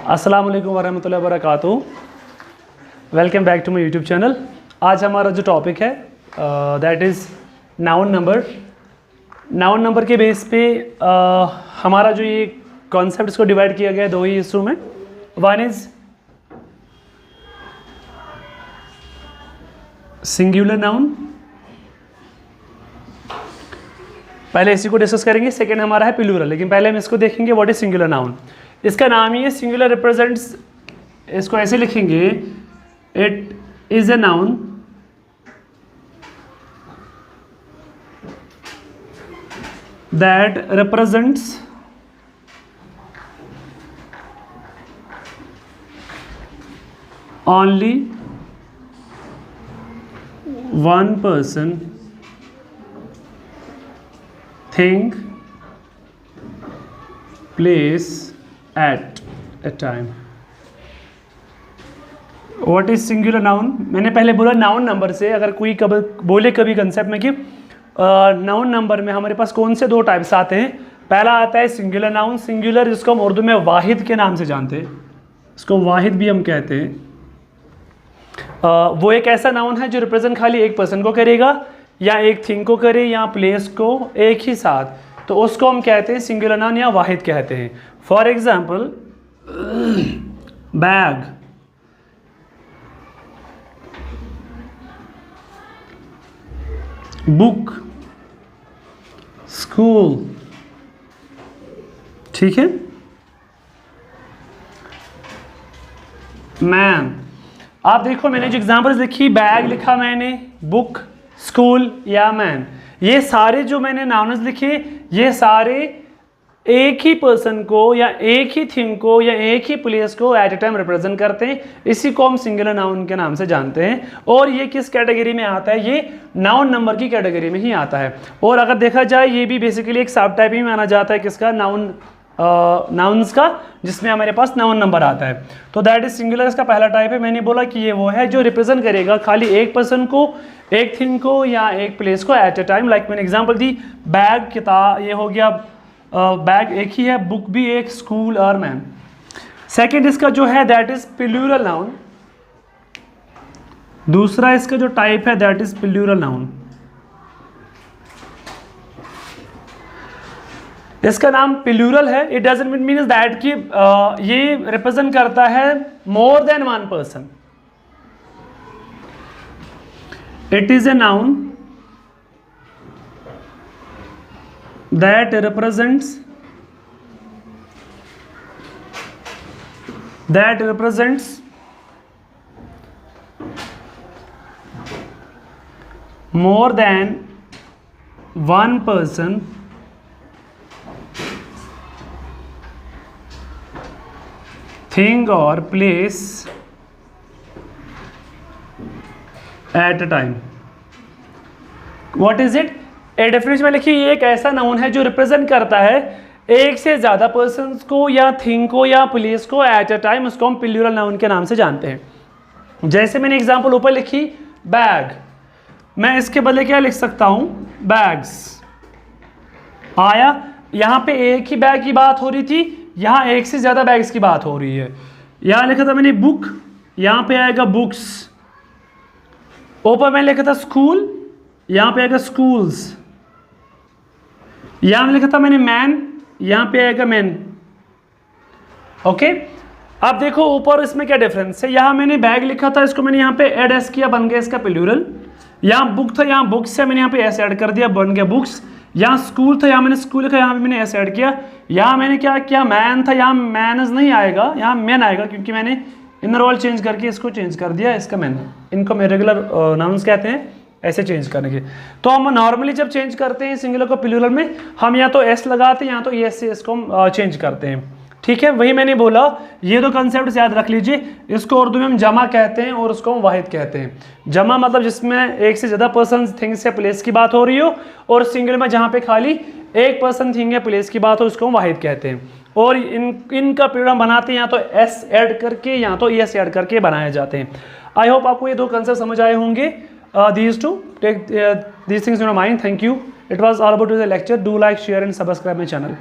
अस्सलाम वालेकुम वरहमतुल्लाहि वबरकातुहू। Welcome back to my YouTube channel. आज हमारा जो टॉपिक है that is noun number. Noun number के बेस पे हमारा जो ये कॉन्सेप्ट इसको डिवाइड किया गया है दो ही हिस्सों में। वन इज़ सिंगुलर नाउन, पहले इसी को डिस्कस करेंगे। सेकेंड हमारा है प्लूरल, लेकिन पहले हम इसको देखेंगे व्हाट इज सिंगुलर नाउन। इसका नाम ही है सिंगुलर रिप्रेजेंट्स, इसको ऐसे लिखेंगे, it is a noun that represents only one person, thing, place, at a time. What is singular noun? मैंने पहले बोला नाउन नंबर से अगर कोई कभी बोले कभी कंसेप्ट में कि नाउन नंबर में हमारे पास कौन से दो टाइप्स आते हैं। पहला आता है सिंगुलर नाउन, सिंगुलर जिसको हम उर्दू में वाहिद के नाम से जानते हैं, इसको वाहिद भी हम कहते हैं। वो एक ऐसा नाउन है जो रिप्रेजेंट खाली एक पर्सन को करेगा या एक थिंग को करे या प्लेस को एक ही साथ, तो उसको हम कहते हैं सिंगुलर नाउन या वाहिद कहते हैं। For example bag, book, school, ठीक है। मैन, आप देखो मैंने जो एग्जाम्पल्स लिखी, बैग लिखा मैंने, बुक, स्कूल या मैन, ये सारे जो मैंने नाउन्स लिखे ये सारे एक ही पर्सन को या एक ही थिंग को या एक ही प्लेस को एट ए टाइम रिप्रेजेंट करते हैं। इसी को हम सिंगुलर नाउन के नाम से जानते हैं। और ये किस कैटेगरी में आता है? ये नाउन नंबर की कैटेगरी में ही आता है। और अगर देखा जाए ये भी बेसिकली एक सब टाइप ही माना जाता है किसका, नाउन्स का, जिसमें हमारे पास नाउन नंबर आता है। तो दैट इज सिंगुलर, इसका पहला टाइप है। मैंने बोला कि ये वो है जो रिप्रेजेंट करेगा खाली एक पर्सन को, एक थिंग को या एक प्लेस को एट ए टाइम। लाइक मैंने एग्जांपल दी, बैग, किताब, ये हो गया, बैग एक ही है, बुक भी एक, स्कूल और मैन। सेकंड इसका जो है दैट इज प्लूरल नाउन। दूसरा इसका जो टाइप है दैट इज प्लूरल नाउन। इसका नाम प्लूरल है। इट डजंट मीन दैट कि ये रिप्रेजेंट करता है more than one person. It is a noun that represents more than one person, thing और place at a time. What is it? A definition में लिखिए, ये एक ऐसा नाउन है जो रिप्रेजेंट करता है एक से ज्यादा पर्सन्स को या थिंग को या प्लेस को एट अ टाइम। उसको हम प्लूरल नाउन के नाम से जानते हैं। जैसे मैंने एग्जांपल ऊपर लिखी, बैग, मैं इसके बदले क्या लिख सकता हूं, बैग्स। आया, यहां पे एक ही बैग की बात हो रही थी, यहां एक से ज्यादा बैग्स की बात हो रही है। यहां लिखा था मैंने बुक, यहां पे आएगा बुक्स। ऊपर मैंने लिखा था स्कूल, यहां पे आएगा स्कूल्स। यहां में लिखा था मैंने मैन, यहां पे आएगा मैन। ओके, अब देखो ऊपर इसमें क्या डिफरेंस है। यहां मैंने बैग लिखा था, इसको मैंने यहां पे एड एस किया, बन गया इसका प्लूरल। यहां बुक था, यहां बुक्स से मैंने यहां पे एस ऐड कर दिया, बन गया बुक्स। यहाँ स्कूल था, यहाँ मैंने स्कूल लिखा, यहाँ पे मैंने ऐसे ऐड किया। यहाँ मैंने क्या किया, मैन था, यहाँ मैनज नहीं आएगा, यहाँ मैन आएगा, क्योंकि मैंने इन रोल चेंज करके इसको चेंज कर दिया, इसका मैन। इनको मैं रेगुलर नाउन्स कहते हैं, ऐसे चेंज करने के। तो हम नॉर्मली जब चेंज करते हैं सिंगुलर को प्लूरल में, हम या तो एस लगाते हैं या तो एस से इसको हम चेंज करते हैं। ठीक है, वही मैंने बोला, ये दो कंसेप्ट याद रख लीजिए। इसको उर्दू में हम जमा कहते हैं और उसको हम वाहिद कहते हैं। जमा मतलब जिसमें एक से ज़्यादा पर्सन, थिंग्स या प्लेस की बात हो रही हो, और सिंगल में जहाँ पे खाली एक पर्सन, थिंग या प्लेस की बात हो, उसको हम वाहिद कहते हैं। और इनका पीरियड हम बनाते हैं या तो एस ऐड करके या तो एस ऐड करके बनाए जाते हैं। आई होप आपको ये दो कंसेप्ट समझ आए होंगे। These two, take these things in your mind. Thank you. It was all about the lecture. Do like, share and subscribe my channel.